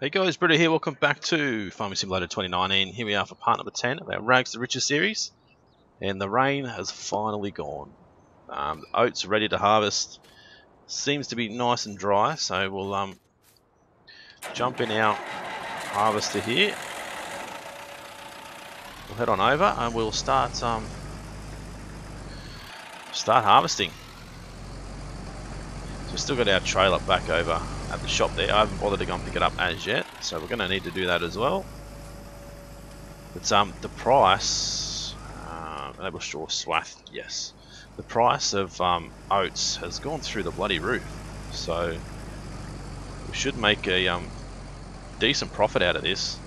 Hey guys, Britto here. Welcome back to Farming Simulator 2019. Here we are for part number 10 of our Rags2Riches series. And the rain has finally gone. The oats are ready to harvest. Seems to be nice and dry, so we'll jump in our harvester here. We'll head on over and we'll start harvesting. So we've still got our trailer back over at the shop there. I haven't bothered to go and pick it up as yet, so we're going to need to do that as well. But the price, enable straw swath, yes. The price of oats has gone through the bloody roof, so we should make a decent profit out of this.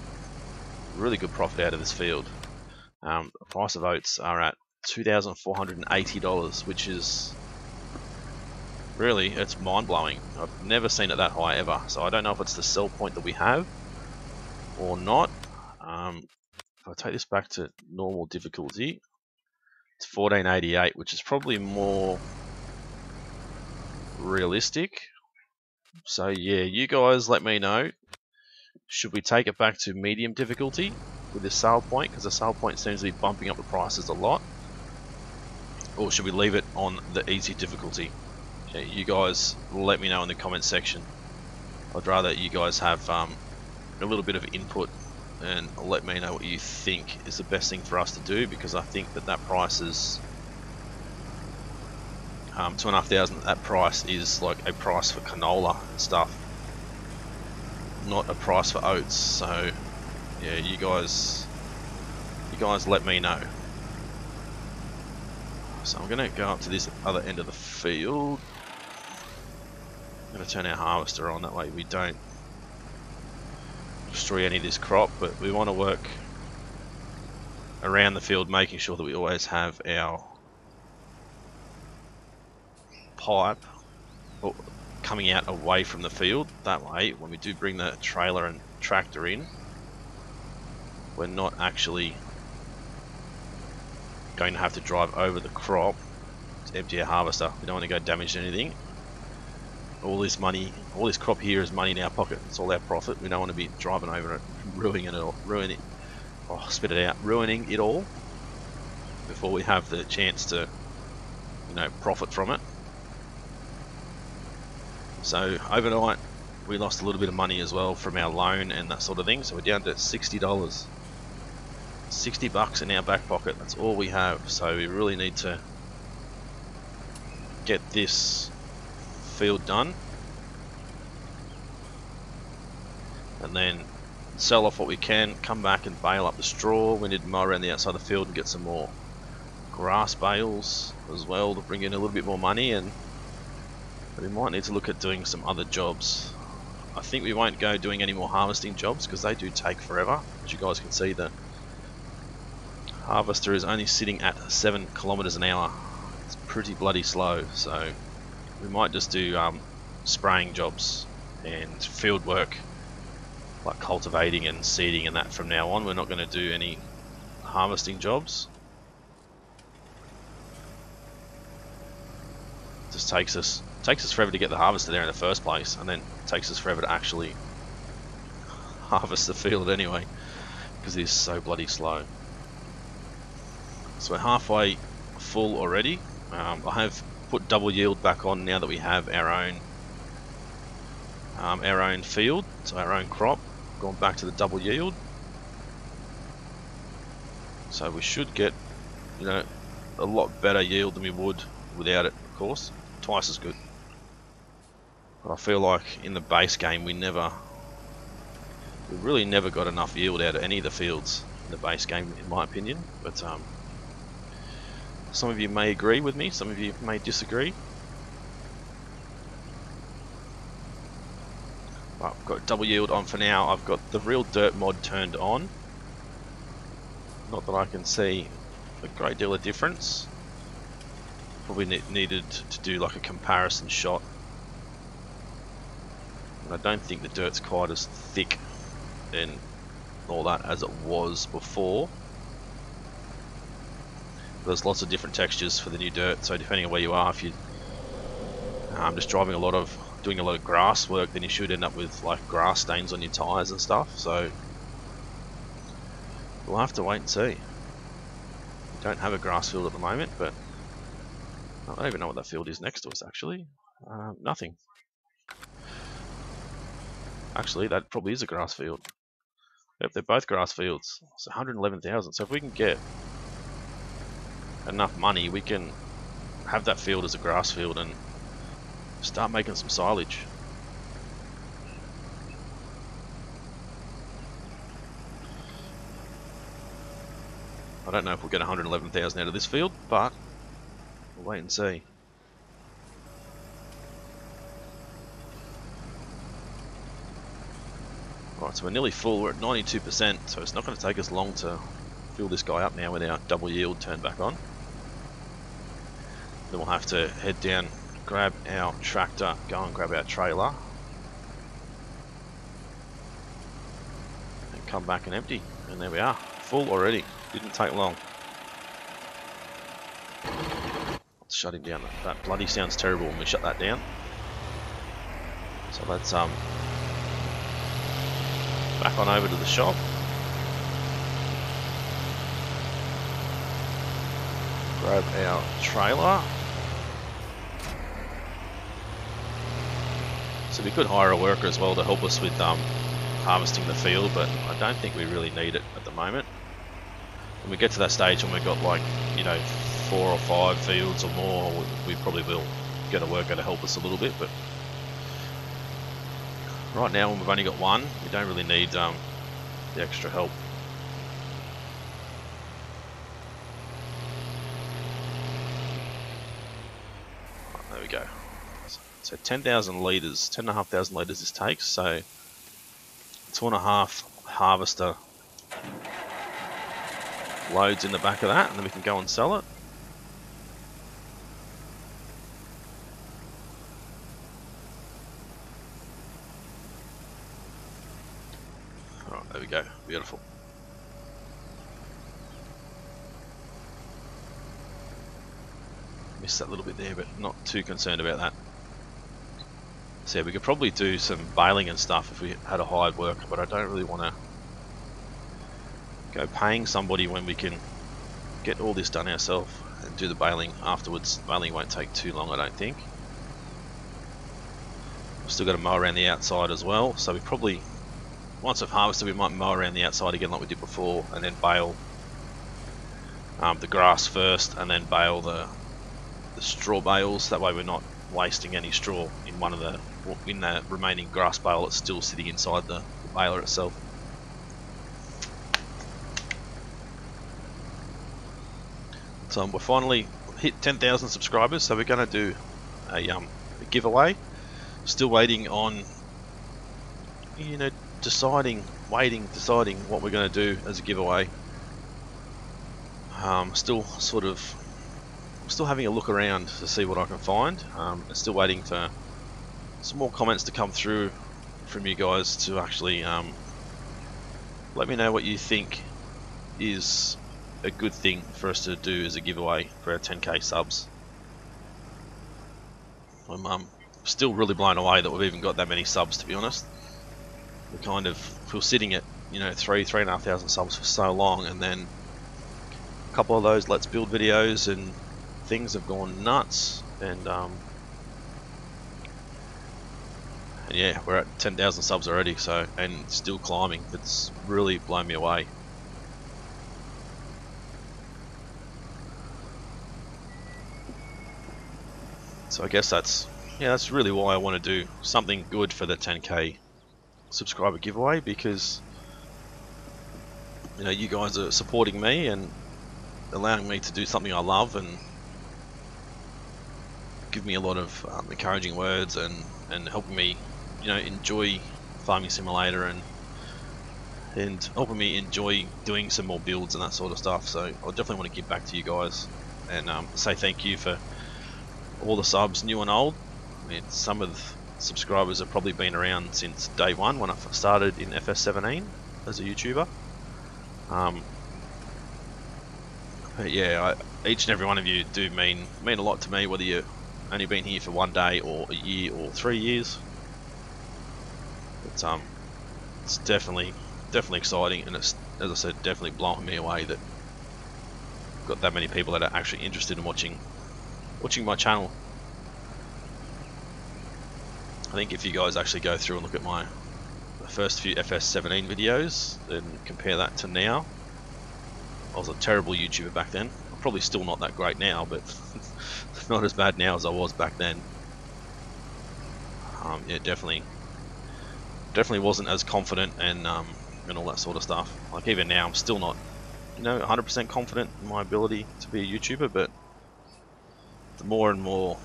Really good profit out of this field. The price of oats are at $2,480, which is really, it's mind-blowing. I've never seen it that high ever, so I don't know if it's the sell point that we have or not. If I take this back to normal difficulty, it's 1488, which is probably more realistic. So yeah, you guys let me know. Should we take it back to medium difficulty with this sale point, because the sale point seems to be bumping up the prices a lot, or should we leave it on the easy difficulty? Yeah, you guys let me know in the comment section. I'd rather you guys have a little bit of input and let me know what you think is the best thing for us to do, because I think that price is $2,500. That price is like a price for canola and stuff, not a price for oats. So yeah, you guys let me know. So I'm gonna go up to this other end of the field. I'm gonna turn our harvester on, that way we don't destroy any of this crop, but we want to work around the field, making sure that we always have our pipe coming out away from the field. That way, when we do bring the trailer and tractor in, we're not actually going to have to drive over the crop to empty our harvester. We don't want to go damage anything. All this money, all this crop here is money in our pocket. It's all our profit. We don't want to be driving over it, ruining it all, ruining it all before we have the chance to, profit from it. So overnight, we lost a little bit of money as well from our loan and that sort of thing. So we're down to $60, $60 in our back pocket. That's all we have. So we really need to get this field done and then sell off what we can, come back and bale up the straw. We need to mow around the outside of the field and get some more grass bales as well to bring in a little bit more money, and we might need to look at doing some other jobs. I think we won't go doing any more harvesting jobs because they do take forever. As you guys can see, the harvester is only sitting at 7 kilometers an hour. It's pretty bloody slow, so we might just do spraying jobs and field work, like cultivating and seeding and that from now on. We're not going to do any harvesting jobs. It just takes us forever to get the harvester there in the first place, and then it takes us forever to actually harvest the field anyway, because it is so bloody slow. So we're halfway full already. I have put double yield back on now that we have our own field, so our own crop. Gone back to the double yield, so we should get a lot better yield than we would without it, of course. Twice as good. But I feel like in the base game we really never got enough yield out of any of the fields in the base game, in my opinion. But some of you may agree with me, some of you may disagree. But I've got double yield on for now. I've got the real dirt mod turned on. Not that I can see a great deal of difference. Probably needed to do like a comparison shot. And I don't think the dirt's quite as thick and all that as it was before. There's lots of different textures for the new dirt, so depending on where you are, if you just driving a lot of doing a lot of grass work, then you should end up with like grass stains on your tyres and stuff. So we'll have to wait and see. We don't have a grass field at the moment, but I don't even know what that field is next to us actually. Nothing. Actually, that probably is a grass field. Yep, they're both grass fields. It's 111,000. So if we can get enough money, we can have that field as a grass field and start making some silage. I don't know if we'll get 111,000 out of this field, but we'll wait and see. Right, so we're nearly full. We're at 92%, so it's not going to take us long to fill this guy up now with our double yield turned back on. Then we'll have to head down, grab our tractor, go and grab our trailer, and come back and empty. And there we are, full already. Didn't take long. Let's shut him down. That bloody sounds terrible when we shut that down. So let's back on over to the shop. Grab our trailer. So we could hire a worker as well to help us with harvesting the field, but I don't think we really need it at the moment. When we get to that stage when we've got like, you know, 4 or 5 fields or more, we probably will get a worker to help us a little bit, but right now when we've only got one, we don't really need the extra help. Right, there we go. So 10,000 litres, 10,500 litres this takes, so 2.5 harvester loads in the back of that, and then we can go and sell it. Alright, there we go, beautiful. Missed that little bit there, but not too concerned about that. So yeah, we could probably do some baling and stuff if we had a hired worker, but I don't really want to go paying somebody when we can get all this done ourselves and do the baling afterwards. Baling won't take too long, I don't think. We've still got to mow around the outside as well, so we probably, once I've harvested, we might mow around the outside again like we did before, and then bale the grass first, and then bale the straw bales. That way we're not wasting any straw in the remaining grass bale that's still sitting inside the baler itself. So we're finally hit 10,000 subscribers, so we're going to do a giveaway. Still waiting on, you know, deciding what we're going to do as a giveaway. Still having a look around to see what I can find. Still waiting for some more comments to come through from you guys to actually let me know what you think is a good thing for us to do as a giveaway for our 10k subs. I'm still really blown away that we've even got that many subs, to be honest. We're sitting at, you know, 3,500 subs for so long, and then a couple of those Let's Build videos and things have gone nuts, and yeah, we're at 10,000 subs already, so, and still climbing. It's really blown me away. So I guess that's really why I want to do something good for the 10k subscriber giveaway, because, you know, you guys are supporting me and allowing me to do something I love, and give me a lot of encouraging words, and helping me, you know, enjoy Farming Simulator, and helping me enjoy doing some more builds and that sort of stuff. So I definitely want to give back to you guys and say thank you for all the subs, new and old. I mean, some of the subscribers have probably been around since day one when I started in FS17 as a YouTuber. But yeah, each and every one of you do mean a lot to me, whether you're only been here for 1 day or a year or 3 years. But it's definitely exciting, and it's, as I said, definitely blowing me away that I've got that many people that are actually interested in watching my channel. I think if you guys actually go through and look at the first few FS17 videos and compare that to now, I was a terrible YouTuber back then. I'm probably still not that great now, but not as bad now as I was back then. Yeah, definitely wasn't as confident and all that sort of stuff. Like even now, I'm still not, 100% confident in my ability to be a YouTuber. But the more and more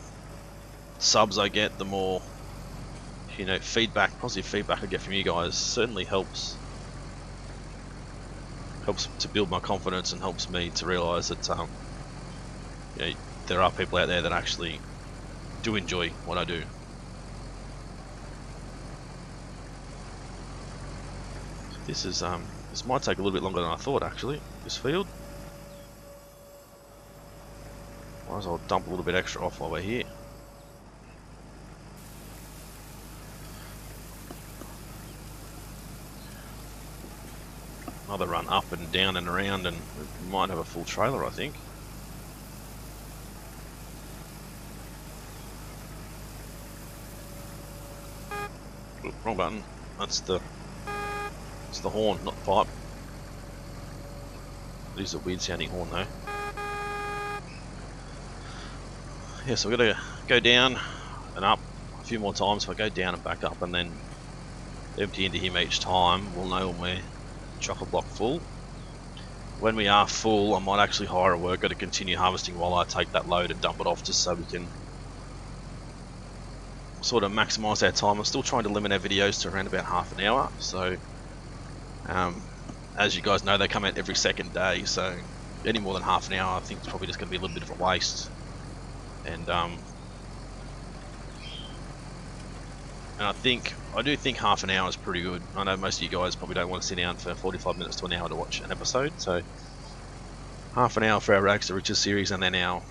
subs I get, the more feedback, positive feedback I get from you guys, certainly helps to build my confidence and helps me to realise that there are people out there that actually do enjoy what I do. This is this might take a little bit longer than I thought, actually. This field. Might as well dump a little bit extra off while we're here. Another run up and down and around, and we might have a full trailer, I think. Oop, wrong button. It's the horn, not the pipe. It is a weird sounding horn though. Yeah, so we're gonna go down and up a few more times. If I go down and back up and then empty into him each time, we'll know when we're chock-a-block full. When we are full, I might actually hire a worker to continue harvesting while I take that load and dump it off, just so we can sort of maximise our time. I'm still trying to limit our videos to around about half an hour, so as you guys know, they come out every second day, so any more than half an hour I think it's probably just going to be a little bit of a waste. And I do think half an hour is pretty good. I know most of you guys probably don't want to sit down for 45 minutes to an hour to watch an episode, so half an hour for our Rags2Riches series, and then our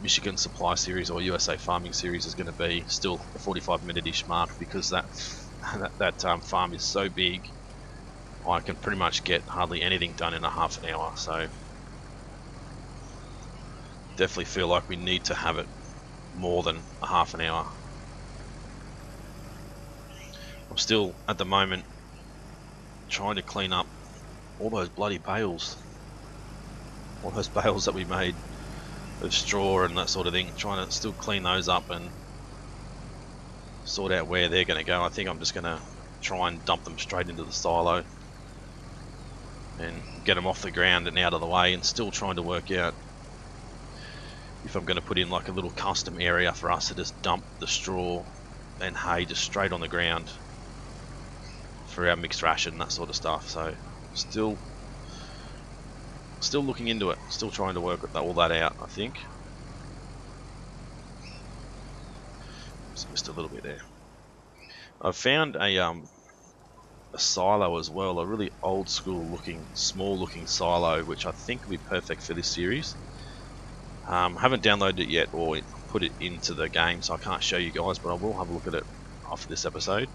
Michigan Supply series or USA Farming series is going to be still the 45-minute-ish mark, because that farm is so big, I can pretty much get hardly anything done in a half an hour. So definitely feel like we need to have it more than a half an hour. I'm still at the moment trying to clean up all those bloody bales, all those bales that we made of straw and that sort of thing, trying to still clean those up and sort out where they're going to go. I think I'm just going to try and dump them straight into the silo and get them off the ground and out of the way, and still trying to work out if I'm going to put in like a little custom area for us to just dump the straw and hay just straight on the ground for our mixed ration and that sort of stuff. So still looking into it, still trying to work all that out, I think. Just missed a little bit there. I've found a silo as well, a really old school looking, small looking silo, which I think will be perfect for this series. Haven't downloaded it yet or put it into the game, so I can't show you guys, but I will have a look at it after this episode.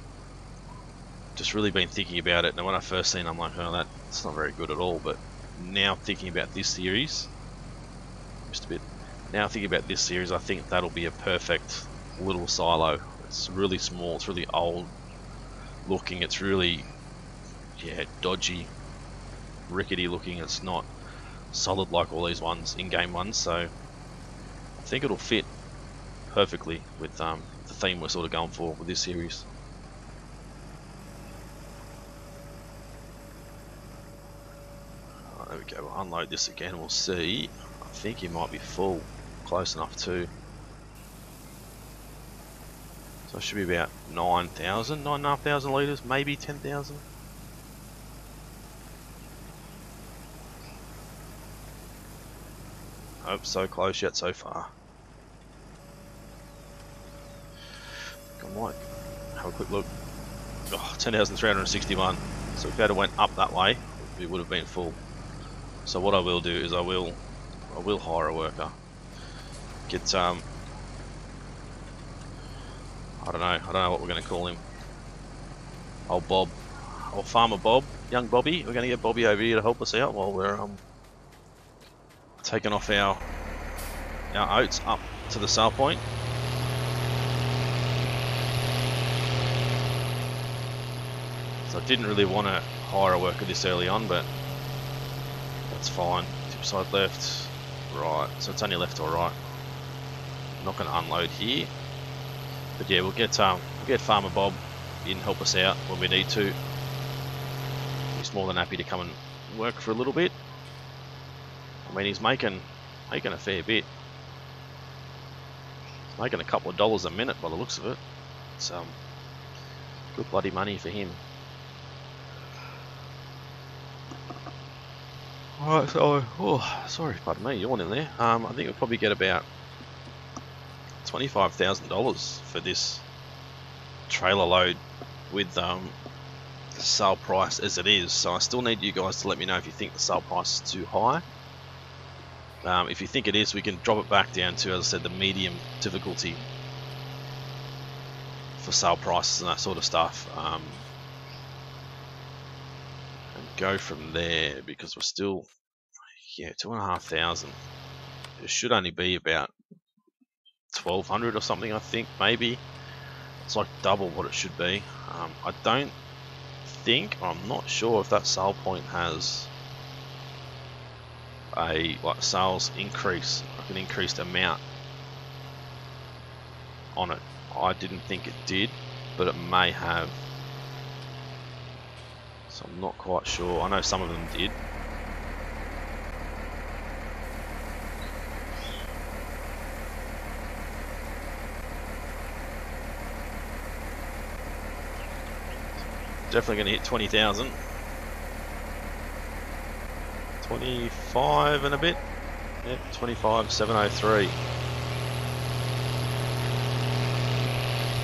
Just really been thinking about it, and when I first seen it, I'm like, oh, that's not very good at all. But now thinking about this series, now thinking about this series, I think that'll be a perfect little silo. It's really small, it's really old looking, it's really, yeah, dodgy, rickety looking. It's not solid like all these ones, in-game ones, so I think it'll fit perfectly with the theme we're sort of going for with this series. There we go, we'll unload this again, we'll see. I think he might be full, close enough too. So it should be about 9,500 litres, maybe 10,000. Oh, so close yet so far. I might have a quick look. Oh, 10,361. So if it had went up that way, it would have been full. So what I will do is I will hire a worker. Get I don't know what we're going to call him. Old Bob, old Farmer Bob, young Bobby. We're going to get Bobby over here to help us out while we're taking off our oats up to the sale point. So I didn't really want to hire a worker this early on, but that's fine. Tip side left, right. So it's only left or right. I'm not going to unload here, but yeah, we'll get Farmer Bob in, help us out when we need to. He's more than happy to come and work for a little bit. I mean, he's making a fair bit. He's making a couple of dollars a minute by the looks of it. It's good bloody money for him. Alright, so sorry, pardon me, yawn in there. I think we'll probably get about $25,000 for this trailer load with the sale price as it is. So I still need you guys to let me know if you think the sale price is too high. If you think it is, we can drop it back down to, as I said, the medium difficulty for sale prices and that sort of stuff, and go from there, because we're still, yeah, 2,500. It should only be about 1,200 or something, I think. Maybe it's like double what it should be. I don't think, I'm not sure if that sale point has a sales increase, like an increased amount on it. I didn't think it did, but it may have. So I'm not quite sure. I know some of them did. Definitely going to hit 20,000. 25 and a bit. Yep, 25,703.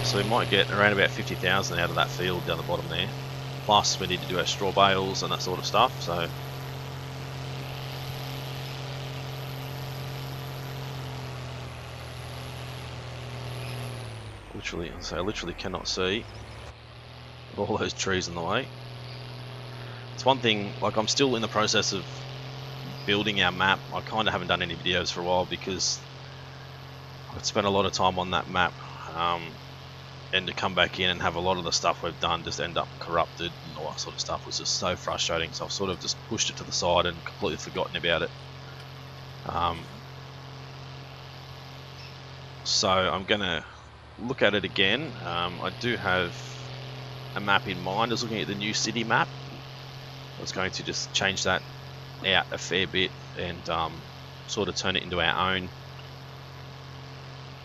So we might get around about 50,000 out of that field down the bottom there. Plus we need to do our straw bales and that sort of stuff. So literally cannot see with all those trees in the way. It's one thing, like, I'm still in the process of building our map. I kind of haven't done any videos for a while because I've spent a lot of time on that map, and to come back in and have a lot of the stuff we've done just end up corrupted and all that sort of stuff was just so frustrating. So I've sort of just pushed it to the side and completely forgotten about it. So I'm gonna look at it again. I do have a map in mind. I was looking at the new city map. I was going to just change that out a fair bit and sort of turn it into our own.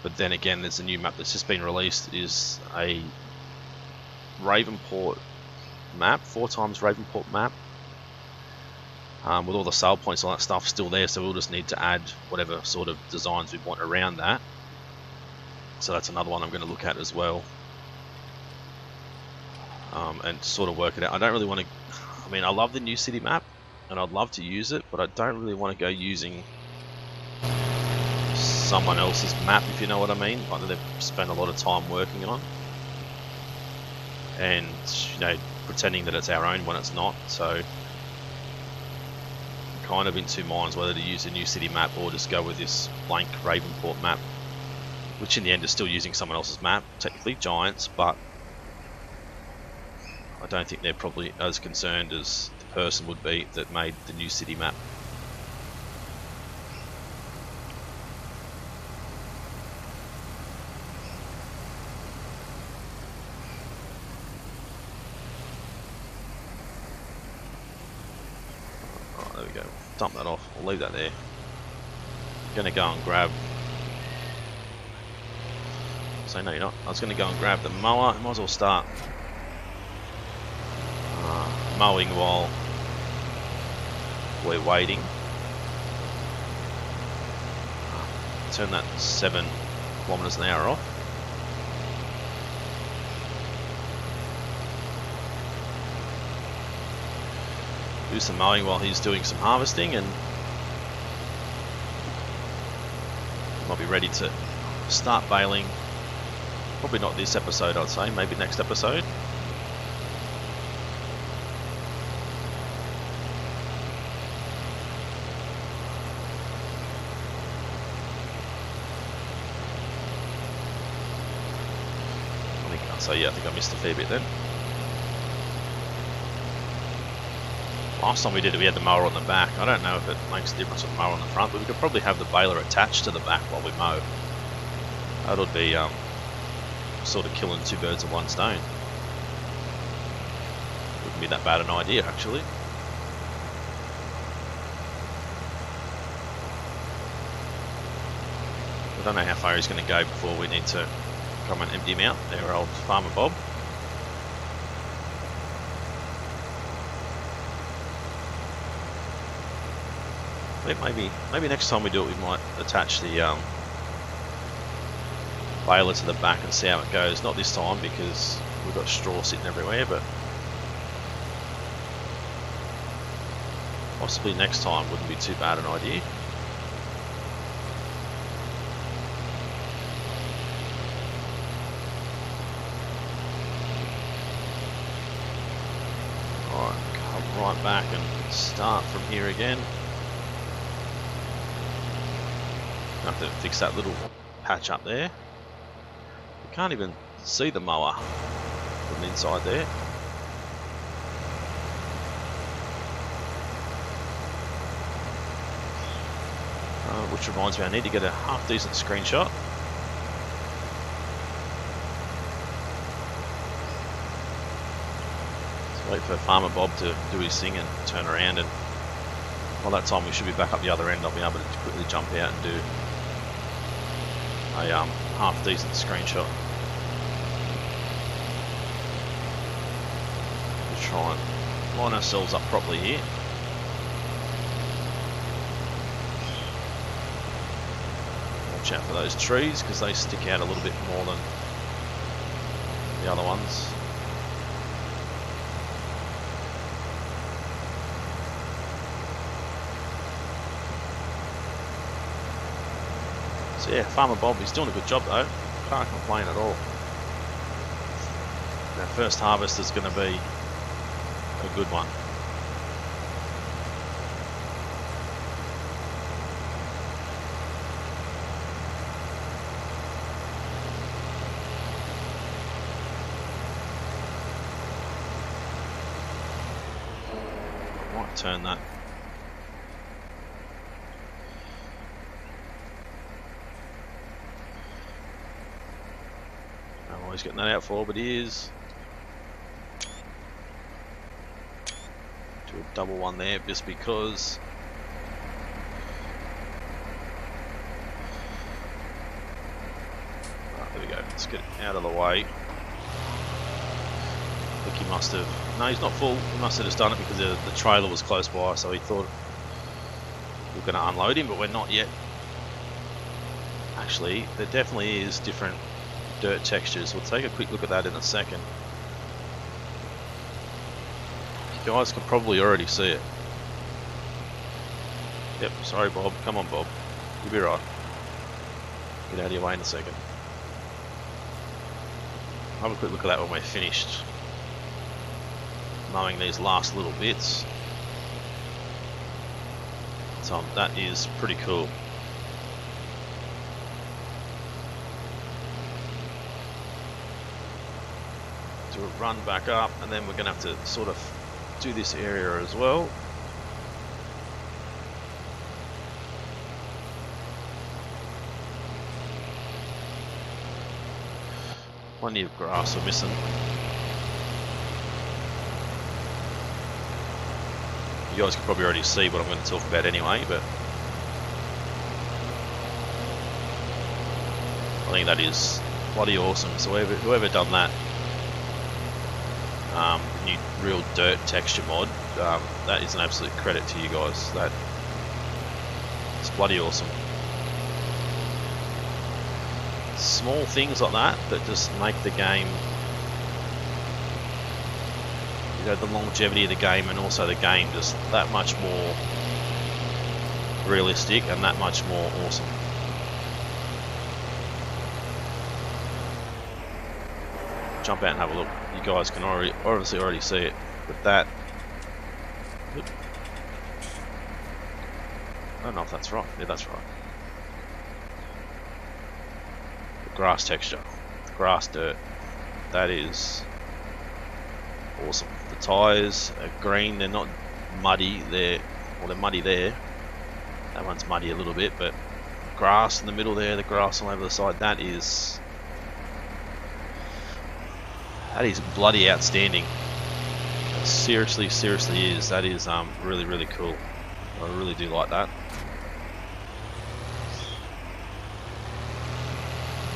But then again, there's a new map that's just been released, is a Ravenport map, 4x Ravenport map, with all the sale points and all that stuff still there. So we'll just need to add whatever sort of designs we want around that. So that's another one I'm going to look at as well, and sort of work it out. I don't really want to, I mean, I love the new city map and I'd love to use it, but I don't really want to go using someone else's map, if you know what I mean. Like, they've spent a lot of time working on and, you know, pretending that it's our own when it's not. So I'm kind of in two minds whether to use a new city map or just go with this blank Ravenport map, which in the end is still using someone else's map, technically Giants, but I don't think they're probably as concerned as the person would be that made the new city map. Alright, there we go. Dump that off. I'll leave that there. Gonna go and grab. So no, you're not. I was gonna go and grab the mower. I might as well start mowing while we're waiting. Turn that 7 kilometers an hour off. Do some mowing while he's doing some harvesting, and might be ready to start baling Probably not this episode, I'd say. Maybe next episode. So yeah, I think I missed a fair bit then. Last time we did it, we had the mower on the back. I don't know if it makes a difference with the mower on the front, but we could probably have the baler attached to the back while we mow. That would be sort of killing two birds with one stone. Wouldn't be that bad an idea, actually. I don't know how far he's going to go before we need to come and empty him out. There, old Farmer Bob. I think maybe next time we do it, we might attach the baler to the back and see how it goes. Not this time because we've got straw sitting everywhere, but possibly next time wouldn't be too bad an idea. Alright, come right back and start from here again. Have to fix that little patch up there. You can't even see the mower from inside there. Which reminds me, I need to get a half decent screenshot. Let's wait for Farmer Bob to do his thing and turn around, and by that time we should be back up the other end. I'll be able to quickly jump out and do a half decent screenshot. We'll try and line ourselves up properly here. Watch out for those trees because they stick out a little bit more than the other ones. So yeah, Farmer Bob, he's doing a good job though. Can't complain at all. Our first harvest is going to be a good one. I might turn that. He's getting that out for, but he is. Do a double one there just because. Right, there we go. Let's get it out of the way. I think he must have. No, he's not full. He must have just done it because the trailer was close by, so he thought we were going to unload him, but we're not yet. Actually, there definitely is different dirt textures. We'll take a quick look at that in a second. You guys can probably already see it. Yep, sorry Bob. Come on Bob. You'll be right. Get out of your way in a second. Have a quick look at that when we're finished mowing these last little bits. So that is pretty cool. To run back up, and then we're going to have to sort of do this area as well. Plenty of grass we're missing. You guys can probably already see what I'm going to talk about anyway, but I think that is bloody awesome. So whoever done that new real dirt texture mod, that is an absolute credit to you guys. That it's bloody awesome. Small things like that just make the game, you know, the longevity of the game, and also the game just that much more realistic and that much more awesome. jump out and have a look. You guys can obviously already see it, but that. I don't know if that's right. Yeah, that's right. The grass texture, grass dirt. That is awesome. The tyres are green. They're not muddy. They're muddy there. That one's muddy a little bit, but grass in the middle there, the grass all over the side. That is bloody outstanding. It seriously is. That is really cool. I really do like that.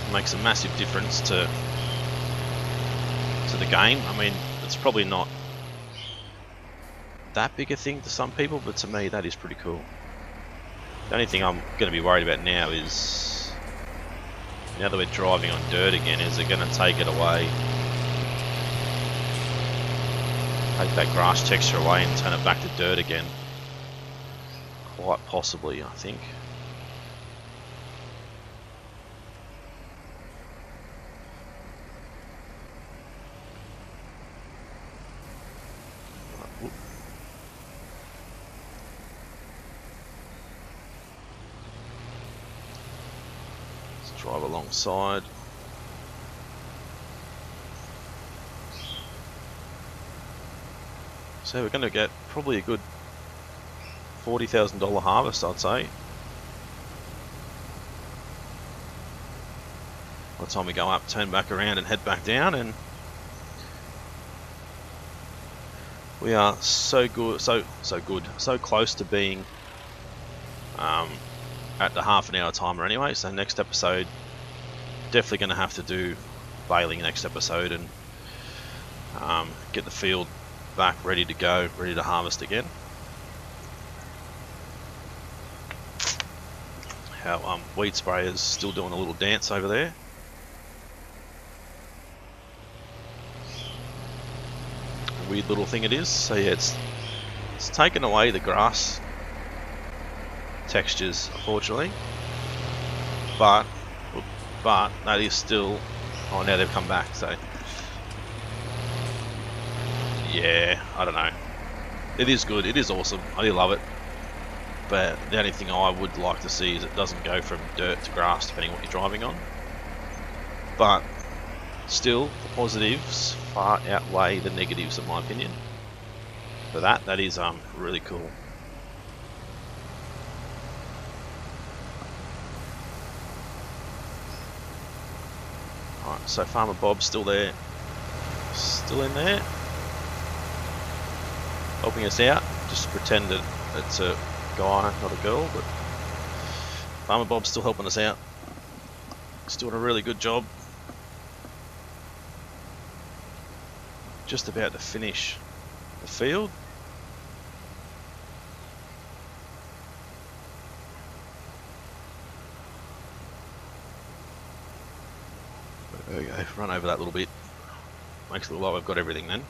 It makes a massive difference to the game. I mean, it's probably not that big a thing to some people, but to me that is pretty cool. The only thing I'm going to be worried about now is, now that we're driving on dirt again, is it going to take it away, take that grass texture away and turn it back to dirt again? Quite possibly, I think. Let's drive alongside. So we're going to get probably a good $40,000 harvest, I'd say. By the time we go up, turn back around and head back down, and we are so good, so close to being at the half an hour timer anyway. So next episode, definitely going to have to do baling next episode and get the field back ready to go, ready to harvest again. Our weed sprayer's still doing a little dance over there. A weird little thing it is. So yeah, it's taken away the grass textures, unfortunately, but that is still. Oh, now they've come back. So yeah, I don't know. It is good. It is awesome. I do love it. But the only thing I would like to see is it doesn't go from dirt to grass, depending on what you're driving on. But still, the positives far outweigh the negatives, in my opinion. For that is really cool. Alright, so Farmer Bob's still there. Still in there. Helping us out. Just pretend that it's a guy, not a girl, but Farmer Bob's still helping us out. He's doing a really good job. Just about to finish the field. There we go, run over that little bit. Makes it look like we've got everything then.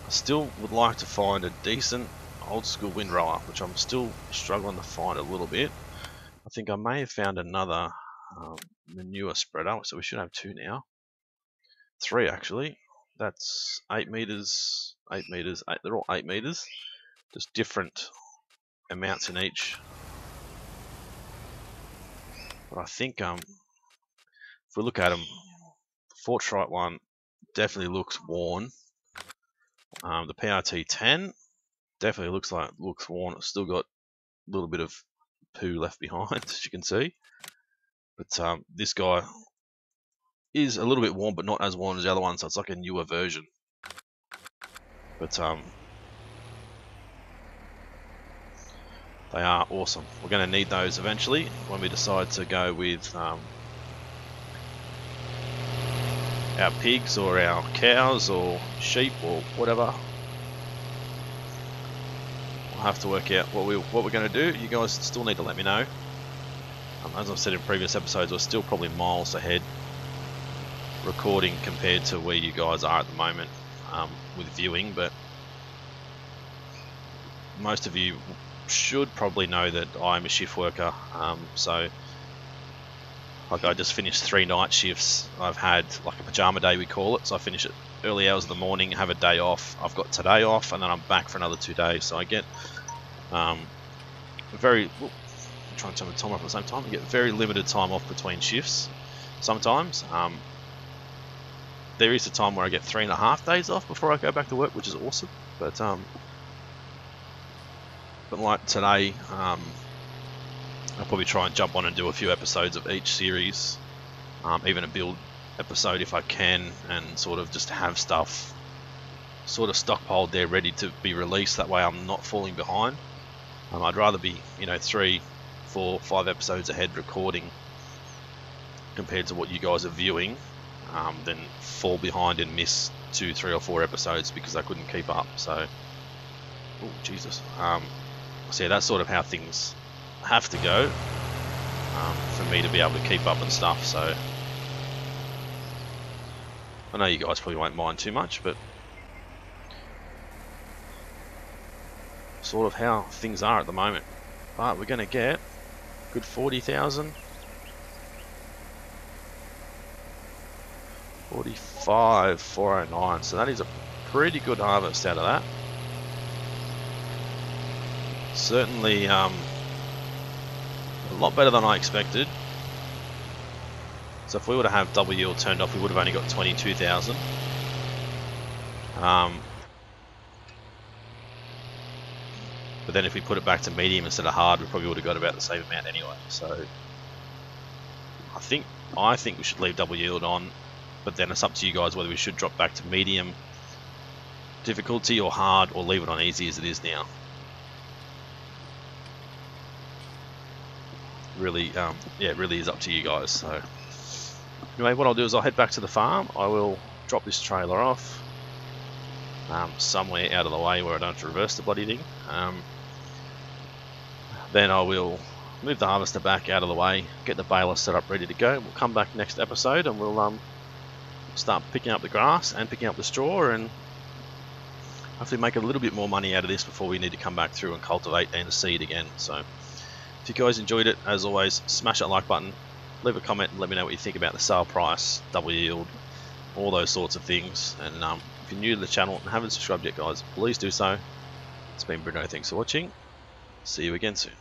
I still would like to find a decent old school windrower, which I'm still struggling to find a little bit. I think I may have found another manure spreader, so we should have two now. 3 actually. That's 8 meters, 8 meters, 8, they're all 8 meters. Just different amounts in each. But I think if we look at them, the Fortrite one definitely looks worn. The PRT10 definitely looks worn. It's still got a little bit of poo left behind, as you can see. But this guy is a little bit worn, but not as worn as the other one, so it's like a newer version. But they are awesome. We're going to need those eventually when we decide to go with our pigs or our cows or sheep or whatever. We'll have to work out what we're going to do. You guys still need to let me know. As I've said in previous episodes, we're still probably miles ahead recording compared to where you guys are at the moment with viewing, but most of you should probably know that I'm a shift worker, so Like I just finished 3 night shifts. I've had like a pajama day, we call it. So I finish at early hours of the morning, have a day off. I've got today off, and then I'm back for another 2 days. So I get very. I'm trying to turn the time off at the same time. I get very limited time off between shifts. Sometimes there is a time where I get 3.5 days off before I go back to work, which is awesome. But like today, I'll probably try and jump on and do a few episodes of each series, even a build episode if I can, and sort of just have stuff sort of stockpiled there ready to be released. That way I'm not falling behind. I'd rather be, 3, 4, 5 episodes ahead recording compared to what you guys are viewing, than fall behind and miss 2, 3 or 4 episodes because I couldn't keep up. So, oh Jesus. So yeah, that's sort of how things have to go for me to be able to keep up and stuff. So I know you guys probably won't mind too much, but sort of how things are at the moment. But we're going to get a good 40,000. 45,409. So that is a pretty good harvest out of that. Certainly a lot better than I expected. So if we were to have double yield turned off, we would have only got 22,000. But then if we put it back to medium instead of hard, we probably would have got about the same amount anyway. So I think we should leave double yield on, but then it's up to you guys whether we should drop back to medium difficulty or hard, or leave it on easy as it is now. Really, yeah, it really is up to you guys. So anyway, what I'll do is I'll head back to the farm. I will drop this trailer off somewhere out of the way where I don't have to reverse the bloody thing. Then I will move the harvester back out of the way, get the baler set up ready to go. We'll come back next episode and we'll start picking up the grass and picking up the straw, and hopefully make a little bit more money out of this before we need to come back through and cultivate and seed again. So if you guys enjoyed it, as always, smash that like button, leave a comment and let me know what you think about the sale price, double yield, all those sorts of things. And if you're new to the channel and haven't subscribed yet, guys, please do so. It's been Britto, thanks for watching. See you again soon.